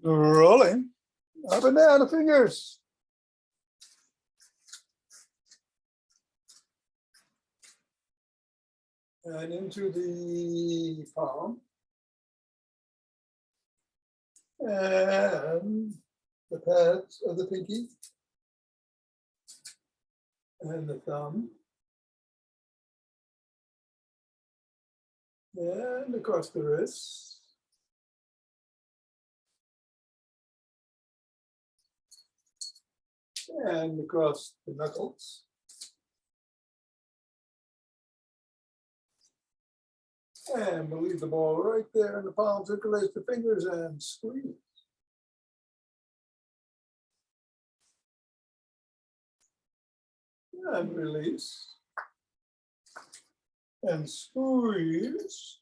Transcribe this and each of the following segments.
Rolling up and down the fingers. And into the palm. And the pads of the pinky. And the thumb. And across the wrist. And across the knuckles. And we'll leave the ball right there in the palm, interlace the fingers and squeeze. And release. And squeeze.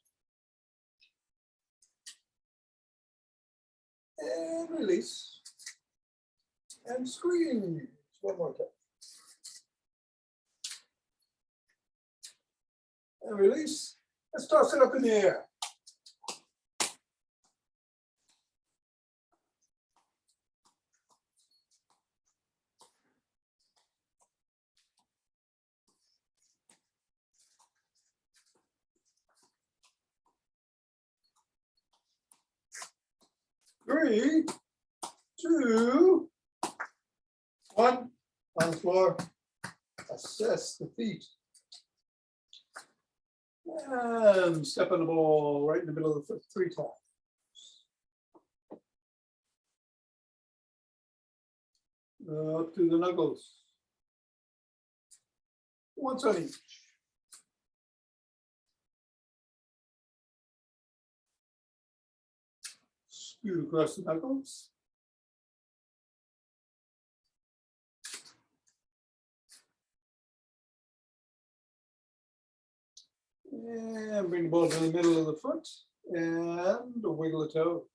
And release. And squeeze. One more time. And release. Let's toss it up in the air. Three, two, one. On the floor. Assess the feet. And step on the ball right in the middle of the foot 3 times. Up to the knuckles. Once on each. Scoot across the knuckles. And bring the ball to the middle of the foot and wiggle the toe.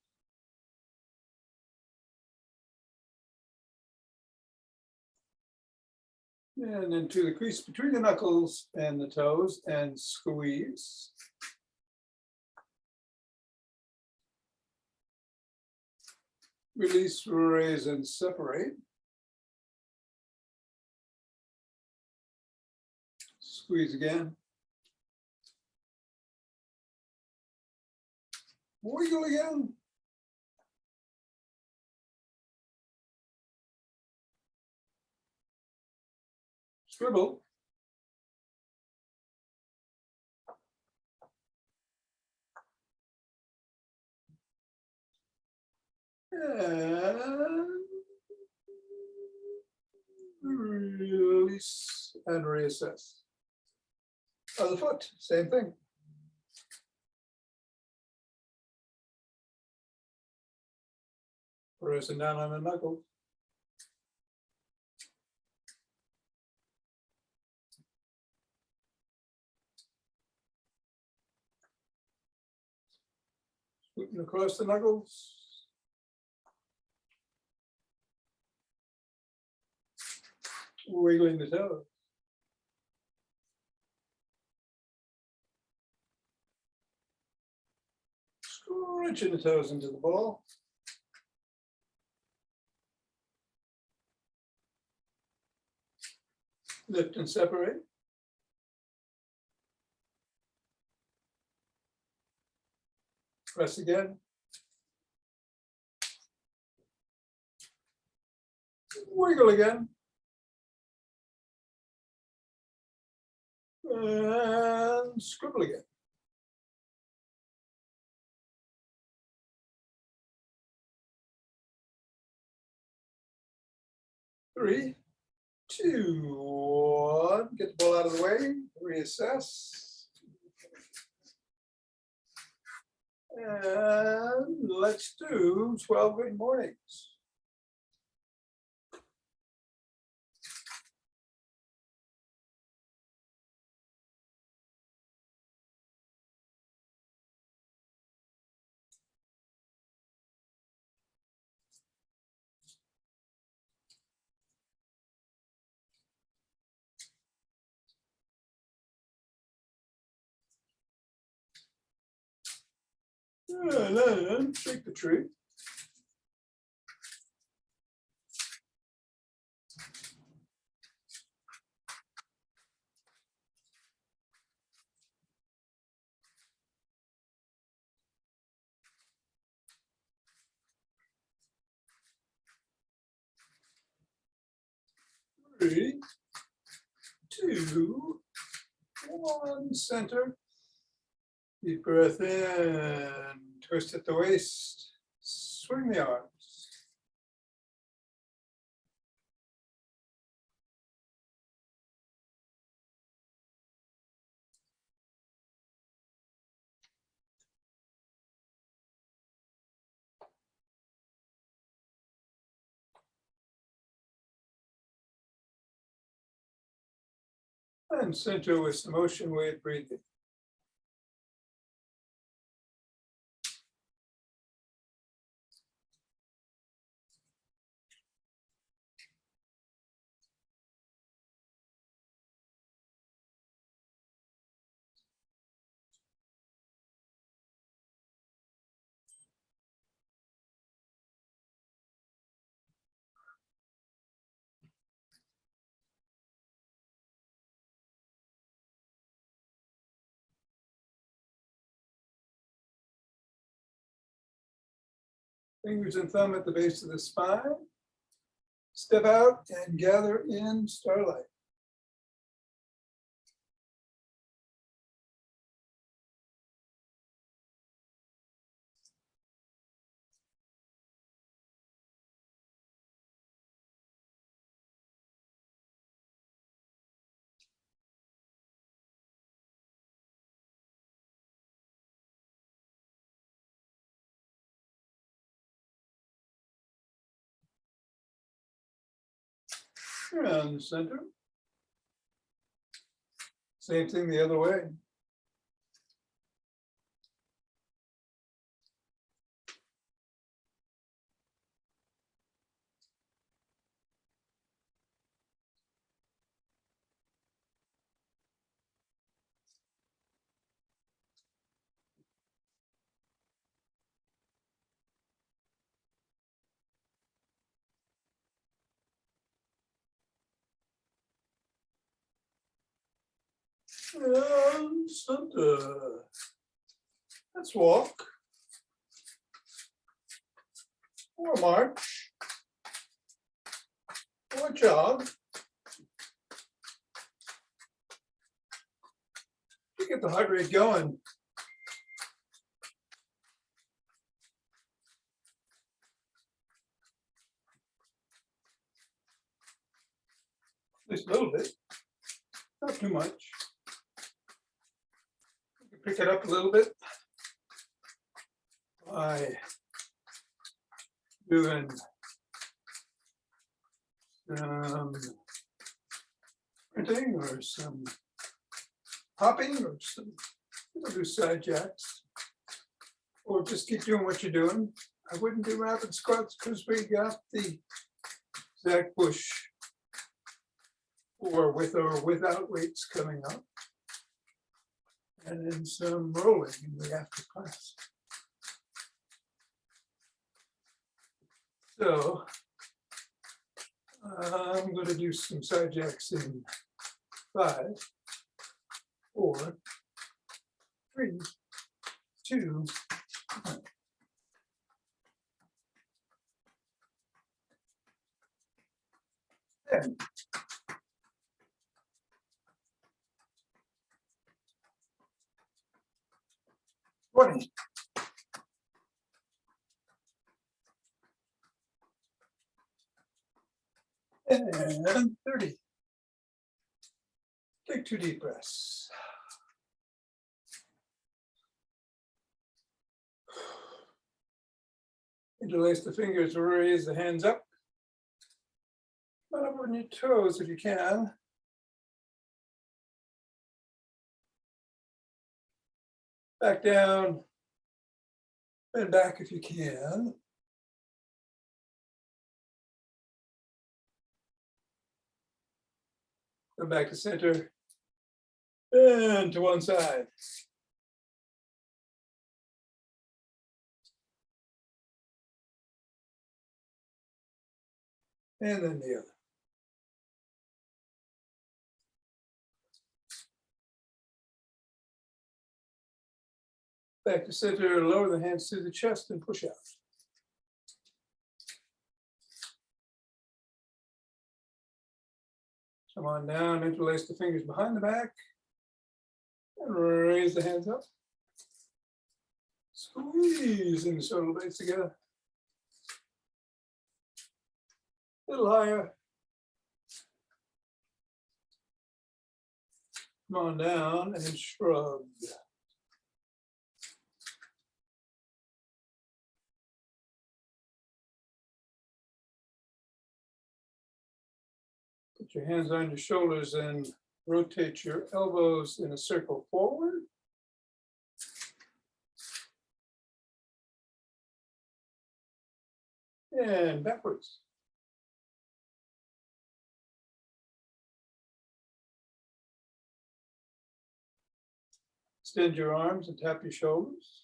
And into the crease between the knuckles and the toes and squeeze. Release, raise, and separate. Squeeze again. Wiggle again. Scribble. And release and reassess. Other foot, same thing. Pressing down on the knuckles. Scooting across the knuckles. Wiggling the toes. Scrunching the toes into the ball. Lift and separate. Press again. Wiggle again. And scribble again. Three, two, one. Get the ball out of the way. Reassess. And let's do 12 good mornings. And then shake the tree. 3, 2, 1, center. Deep breath in, twist at the waist, swing the arms. And center with some ocean wave breathing. Fingers and thumb at the base of the spine. Step out and gather in starlight. And center. Same thing the other way. And center. Let's walk. Or march. Or jog. You get the heart rate going. At least a little bit. Not too much. You can pick it up a little bit by doing sprinting or some hopping or some, do side jacks, or just keep doing what you're doing. I wouldn't do rapid squats because we got the Zach Bush or with or without weights coming up, and then some rolling in the after class. So I'm going to do some side jacks in 5, 4, 3, 2, 1. And twenty. And 30. Take 2 deep breaths. Interlace the fingers, raise the hands up. Not up on your toes if you can. Back down, and back if you can. Come back to center, and to one side. And then the other. Back to center, lower the hands to the chest and push out. Come on down, interlace the fingers behind the back. And raise the hands up. Squeezing the shoulder blades together. A little higher. Come on down and shrug. Put your hands on your shoulders and rotate your elbows in a circle forward. And backwards. Extend your arms and tap your shoulders.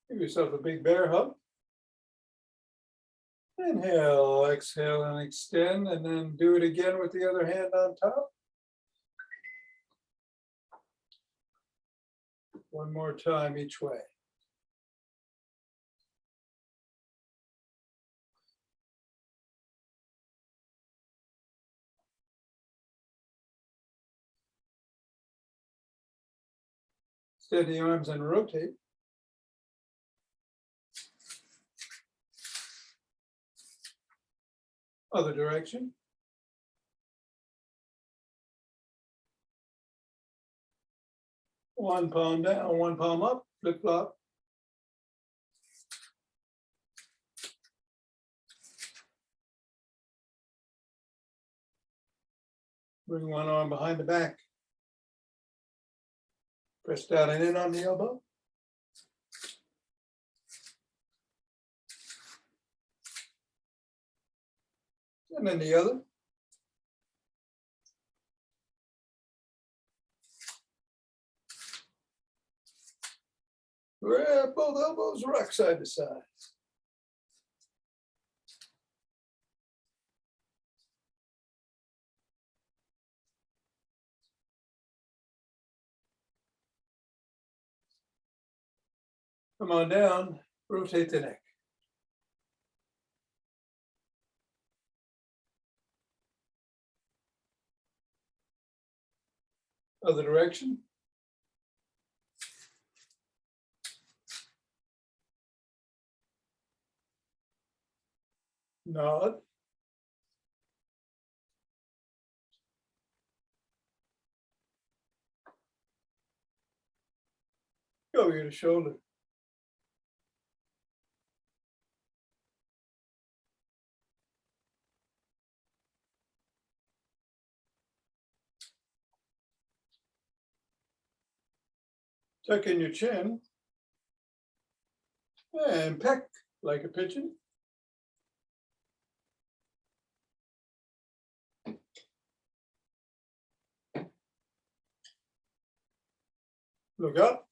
Give yourself a big bear hug. Inhale, exhale, and extend, and then do it again with the other hand on top. One more time each way. Extend the arms and rotate. Other direction. One palm down, one palm up, flip flop. Bring one arm behind the back. Press down and in on the elbow. And then the other. Grab both elbows, rock side to side. Come on down, rotate the neck. Other direction. Nod. Go over your shoulder. Tuck in your chin and peck like a pigeon. Look up.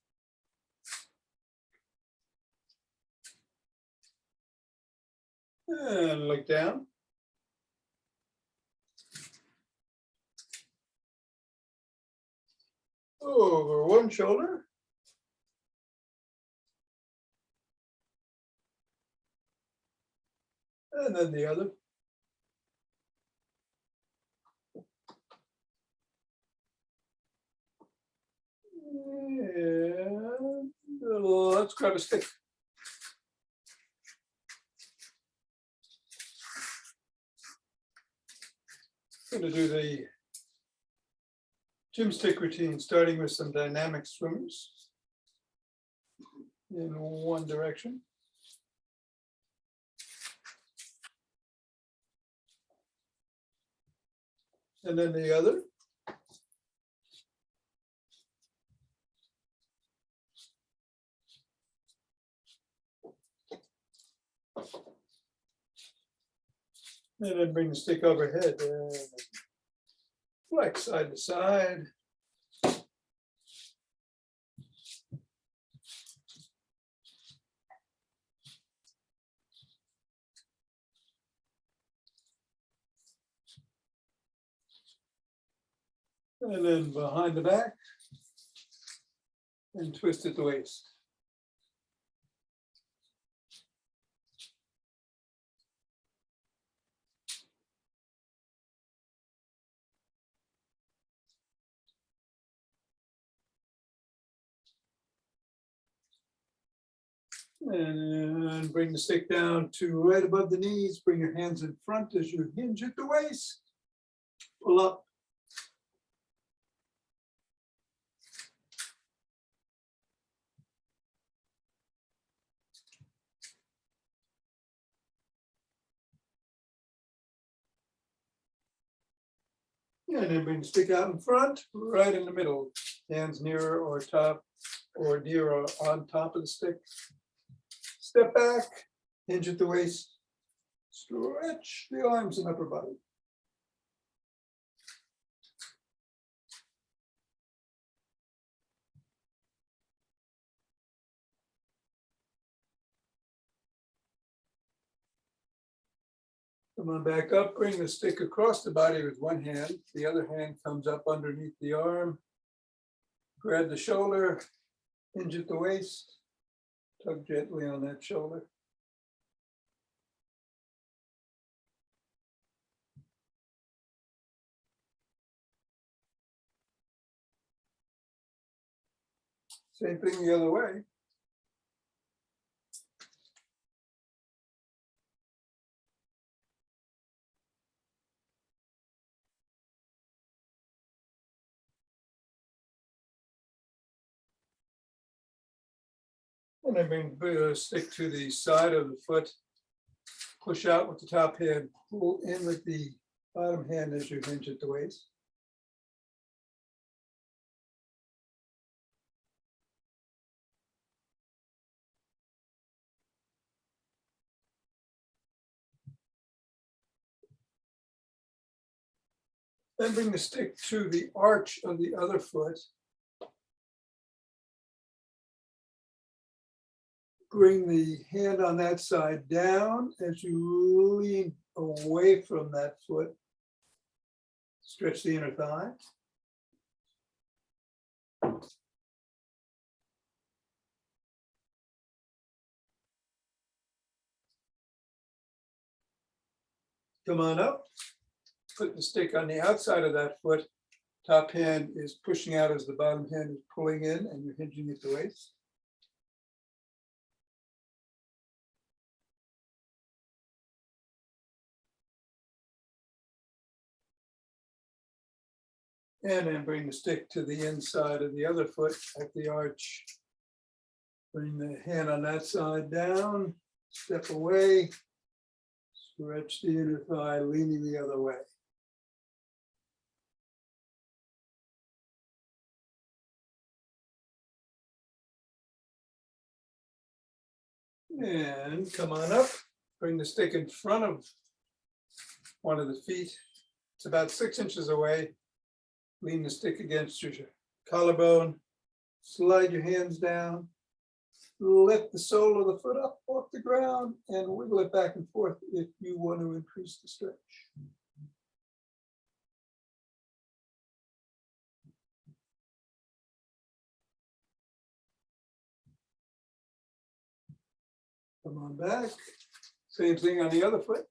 And look down. Over one shoulder. And then the other. And let's grab a stick. I'm going to do the GymStick routine, starting with some dynamic swimmers in one direction. And then the other. And then bring the stick overhead and flex side to side. And then behind the back and twist at the waist. And bring the stick down to right above the knees. Bring your hands in front as you hinge at the waist. Pull up. And then bring the stick out in front, right in the middle. Hands nearer or top or near or on top of the stick. Step back, hinge at the waist. Stretch the arms and upper body. Come on back up, bring the stick across the body with one hand. The other hand comes up underneath the arm. Grab the shoulder, hinge at the waist. Tug gently on that shoulder. Same thing the other way. And then bring the stick to the side of the foot. Push out with the top hand, pull in with the bottom hand as you hinge at the waist. Then bring the stick to the arch of the other foot. Bring the hand on that side down as you lean away from that foot. Stretch the inner thigh. Come on up. Put the stick on the outside of that foot. Top hand is pushing out as the bottom hand is pulling in, and you're hinging at the waist. And then bring the stick to the inside of the other foot at the arch. Bring the hand on that side down, step away, stretch the inner thigh, leaning the other way. And come on up, bring the stick in front of one of the feet. It's about 6 inches away. Lean the stick against your collarbone, slide your hands down, lift the sole of the foot up off the ground and wiggle it back and forth if you want to increase the stretch. Come on back. Same thing on the other foot.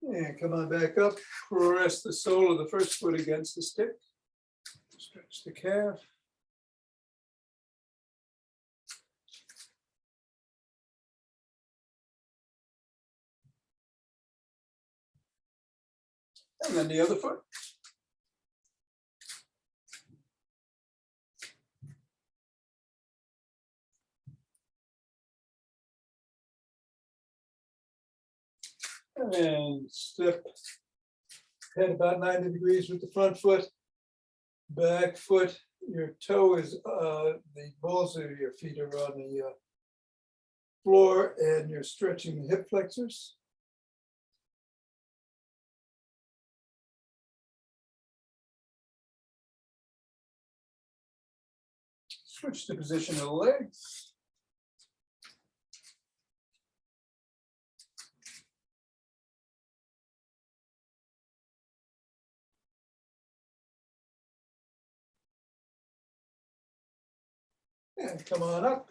And come on back up. Press the sole of the first foot against the stick. Stretch the calf. And then the other foot. And step head about 90 degrees with the front foot. Back foot, your toe is, the balls of your feet are on the floor and you're stretching the hip flexors. Switch the position of the legs. And come on up.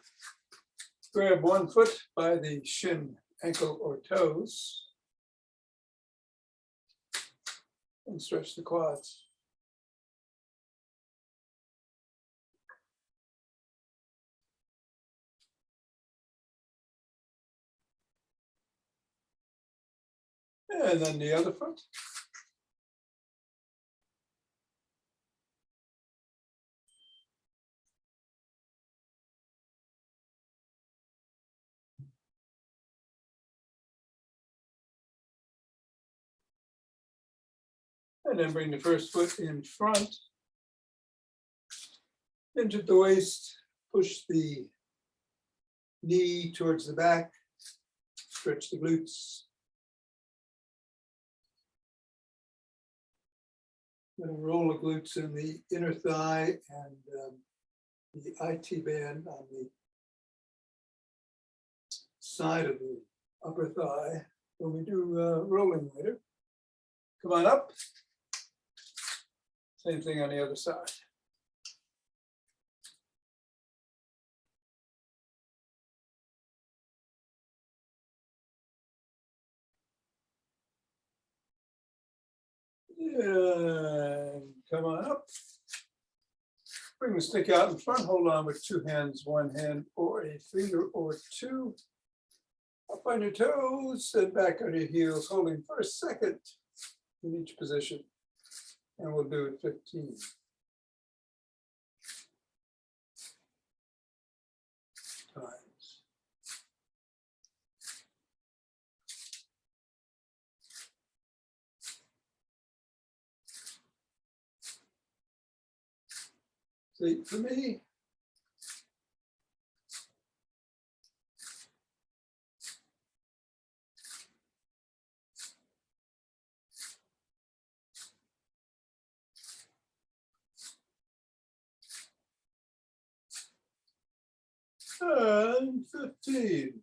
Grab one foot by the shin, ankle, or toes and stretch the quads. And then the other foot. And then bring the first foot in front, into the waist, push the knee towards the back, stretch the glutes. Then roll the glutes in the inner thigh and the IT band on the side of the upper thigh when we do rolling later. Come on up. Same thing on the other side. And come on up. Bring the stick out in front, hold on with two hands, one hand or a finger or two. Up on your toes and back on your heels, holding for a second in each position. And we'll do it 15 times. See, for me, and 15.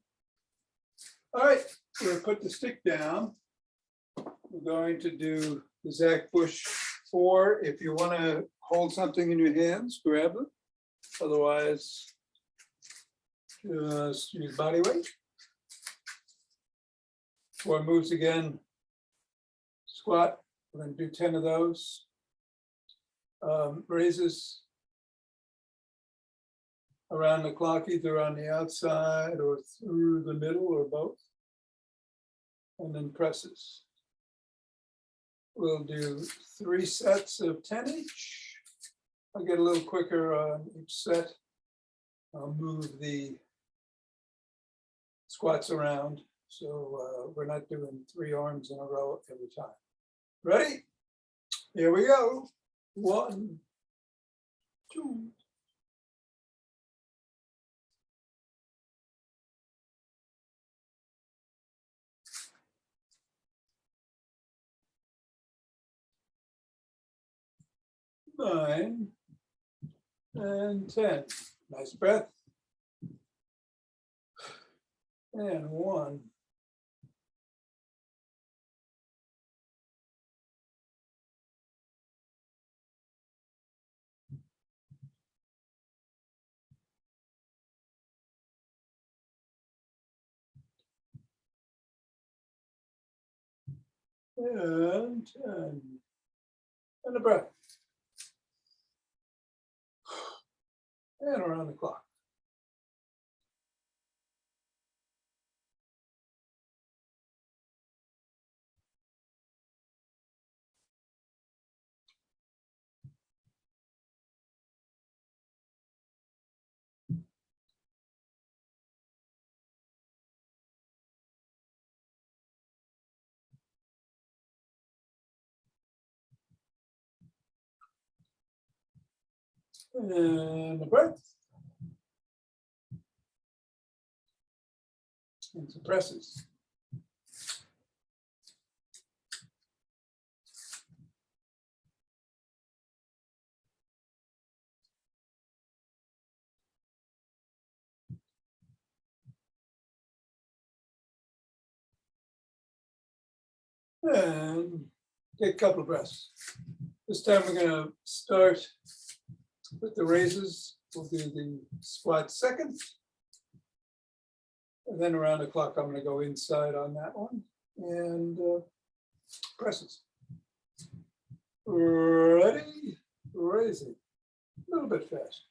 All right, we're going to put the stick down. We're going to do the Zach Bush 4. If you want to hold something in your hands, grab it. Otherwise, just use body weight. 4 moves again. Squat. We're going to do 10 of those. Raises around the clock, either on the outside or through the middle or both. And then presses. We'll do 3 sets of 10 each. I'll get a little quicker on each set. I'll move the squats around. So we're not doing 3 arms in a row every time. Ready? Here we go. 1, 2. 9 and 10. Nice breath. And 1. And 10. And a breath. And around the clock. And a breath. And some presses. And take a couple of breaths. This time we're going to start with the raises. We'll do the squat second. And then around the clock, I'm going to go inside on that one and presses. Ready, raising. A little bit fast.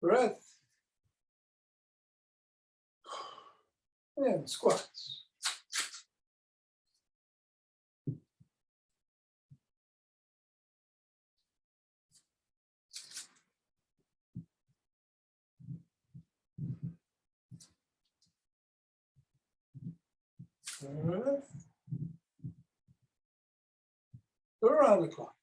Breath. And squats. Breath. Around the clock.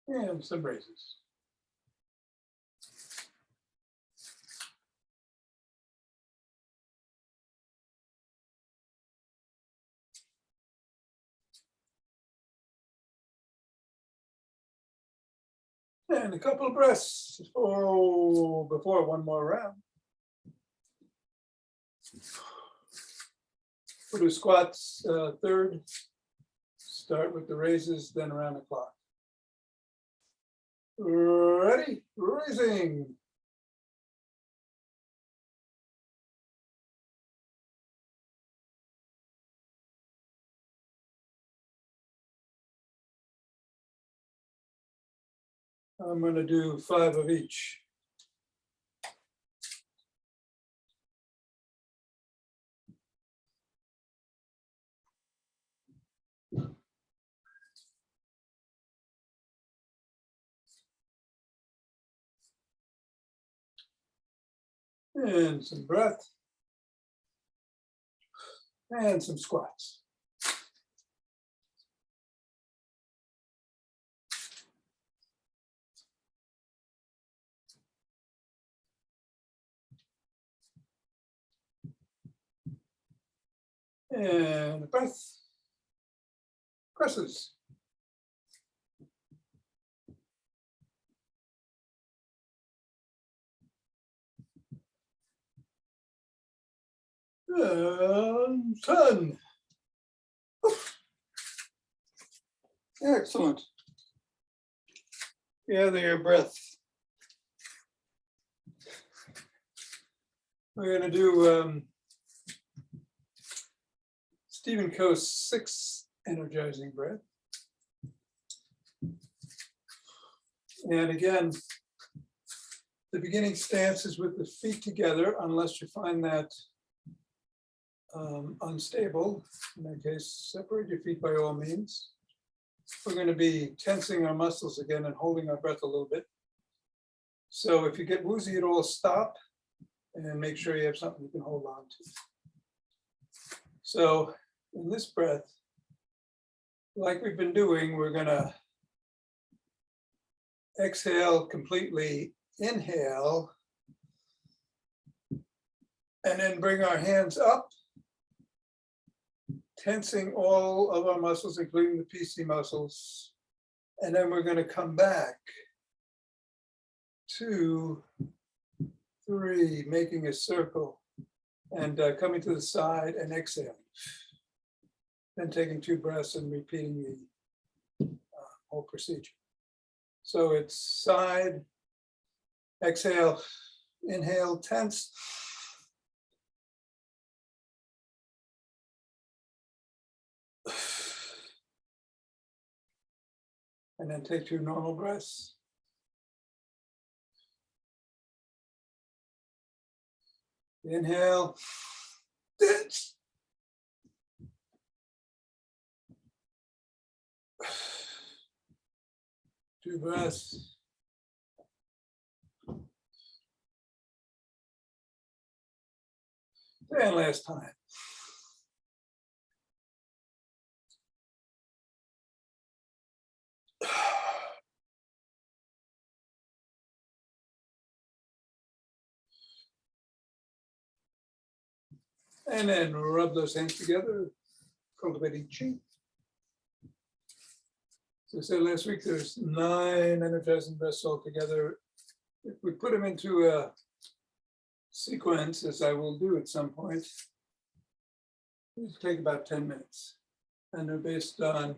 And some raises. And a couple of breaths before one more round. We'll do squats third. Start with the raises, then around the clock. Ready, raising. I'm going to do 5 of each. And some breath. And some squats. And breath. Presses. And 10. Excellent. Gather your breath. We're going to do Stephen Coe's 6 energizing breath. And again, the beginning stance is with the feet together, unless you find that unstable. In that case, separate your feet by all means. We're going to be tensing our muscles again and holding our breath a little bit. So if you get woozy at all, stop and make sure you have something you can hold on to. So in this breath, like we've been doing, we're going to exhale completely, inhale, and then bring our hands up, tensing all of our muscles, including the PC muscles. And then we're going to come back, 2, 3, making a circle, and coming to the side and exhaling. Then taking 2 breaths and repeating the whole procedure. So it's side, exhale, inhale, tense. And then take 2 normal breaths. Inhale, tense. Two breaths. And last time. And then rub those hands together, cultivating chi. So I said last week, there's 9 energizing breaths altogether. If we put them into a sequence, as I will do at some point, it'll take about 10 minutes. And they're based on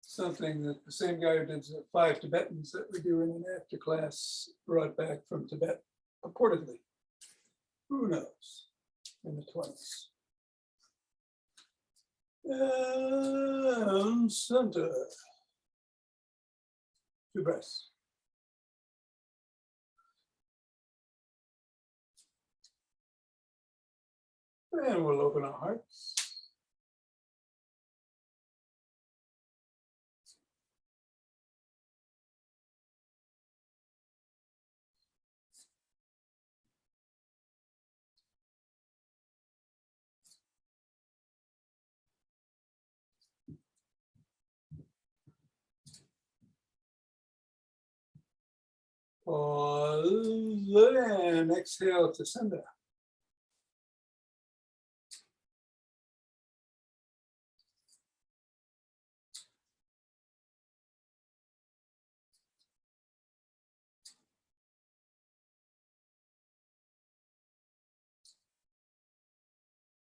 something that the same guy who did the 5 Tibetans that we do in an after class brought back from Tibet, purportedly. Who knows? In the 20s. And center. 2 breaths. And we'll open our hearts. Pause and exhale to center.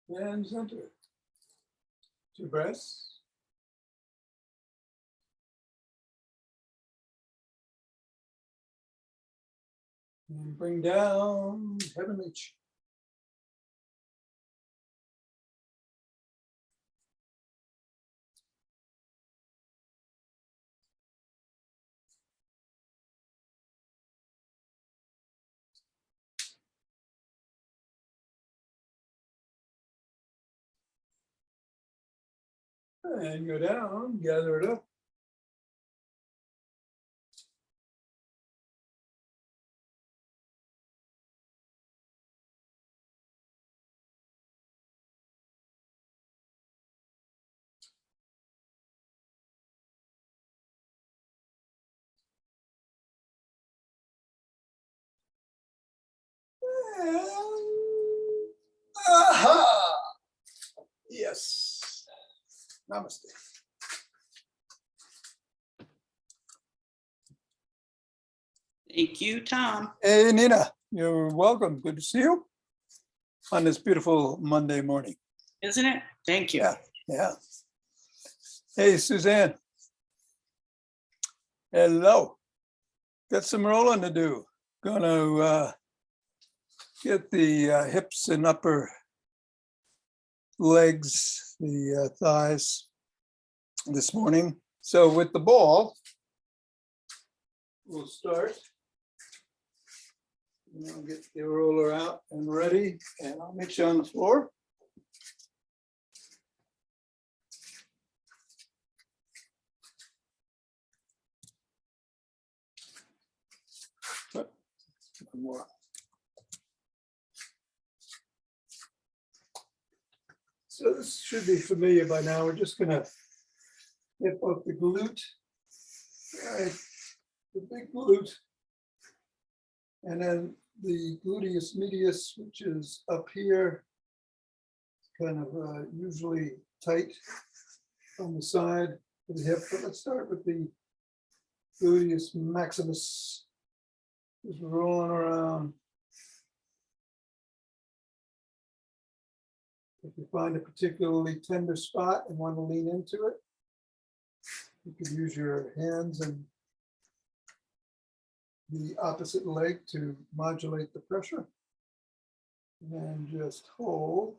And center. 2 breaths. And bring down heavenly chi. And go down, gather it up. And aha! Yes. Namaste. Thank you, Tom. Hey, Nina, you're welcome. Good to see you on this beautiful Monday morning. Isn't it? Thank you. Yeah, yeah. Hey, Suzanne. Hello. Got some rolling to do. Gonna get the hips and upper legs, the thighs this morning. So with the ball, we'll start. And I'll get the roller out and ready, and I'll meet you on the floor. One more. So this should be familiar by now. We're just gonna hip up the glute. All right, the big glute. And then the gluteus medius, which is up here, kind of usually tight on the side of the hip. But let's start with the gluteus maximus, just rolling around. If you find a particularly tender spot and want to lean into it, you could use your hands and the opposite leg to modulate the pressure. And just hold.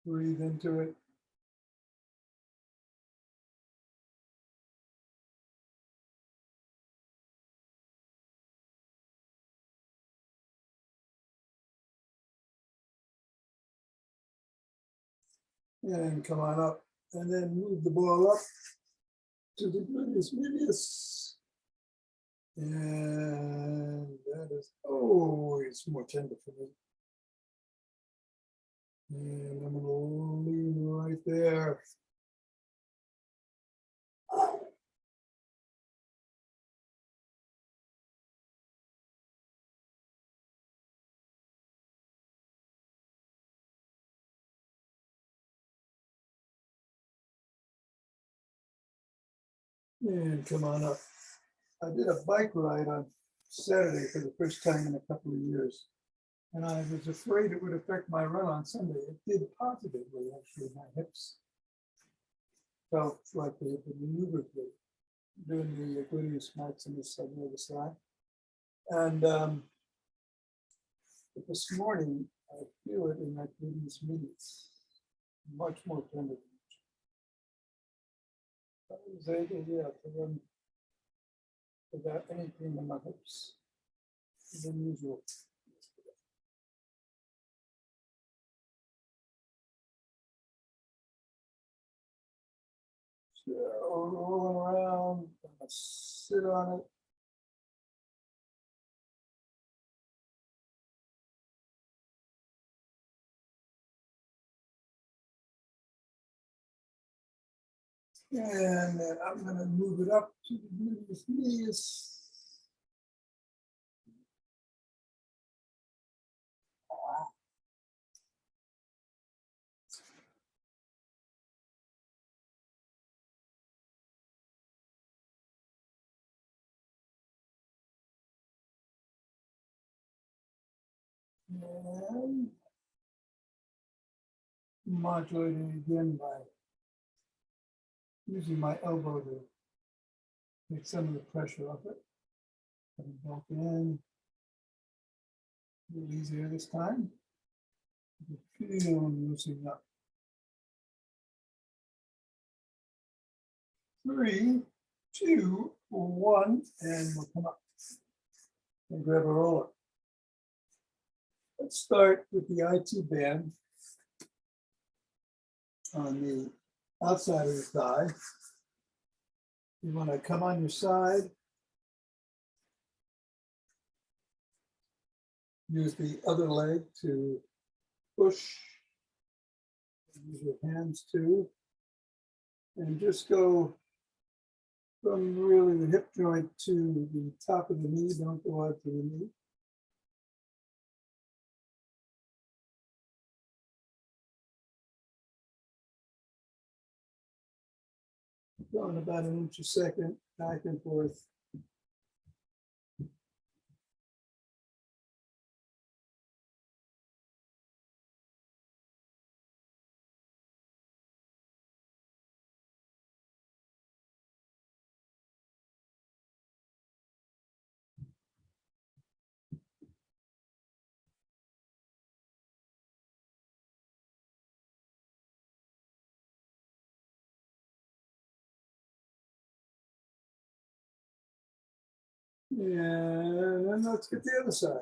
Breathe into it. And come on up, and then move the ball up to the gluteus medius. And that is always more tender for me. And I'm gonna lean right there. And come on up. I did a bike ride on Saturday for the first time in a couple of years. And I was afraid it would affect my run on Sunday. It did positively, actually. My hips felt like they had been maneuvered with, doing the gluteus maximus on the other side. And but this morning, I feel it in my gluteus medius, much more tender. I was able, yeah, to run without any pain in my hips. It's unusual. So rolling around, I'm gonna sit on it. And then I'm gonna move it up to the gluteus medius. And modulating again by using my elbow to take some of the pressure off it. Put it back in. A little easier this time. You feel loosening up. 3, 2, 1, and we'll come up and grab a roller. Let's start with the IT band on the outside of the thigh. You want to come on your side. Use the other leg to push. Use your hands too. And just go from really the hip joint to the top of the knee. Don't go out to the knee. Going about an inch a second, back and forth. And then let's get the other side.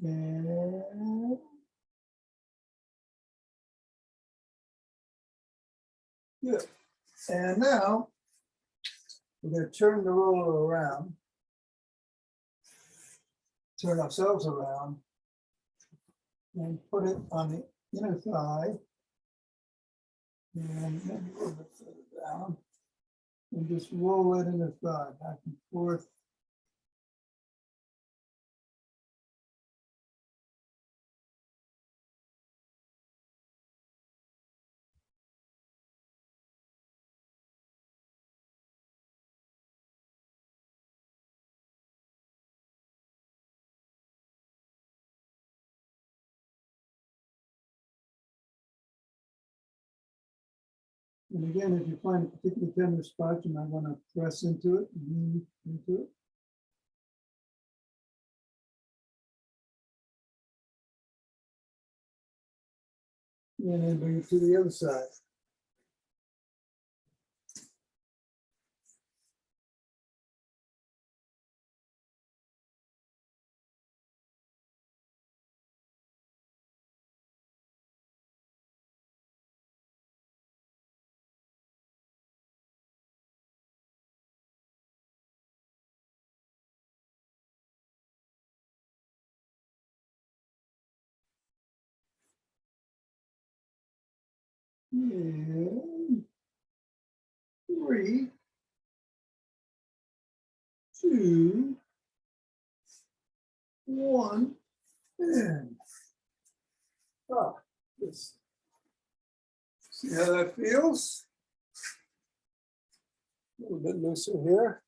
And good. And now we're going to turn the roller around, turn ourselves around, and put it on the inner thigh, and maybe a little bit further down, and just roll that inner thigh back and forth. And again, if you find a particularly tender spot, you might want to press into it, lean into it. And then bring it to the other side. And 3, 2, 1, and this. See how that feels? A little bit looser here.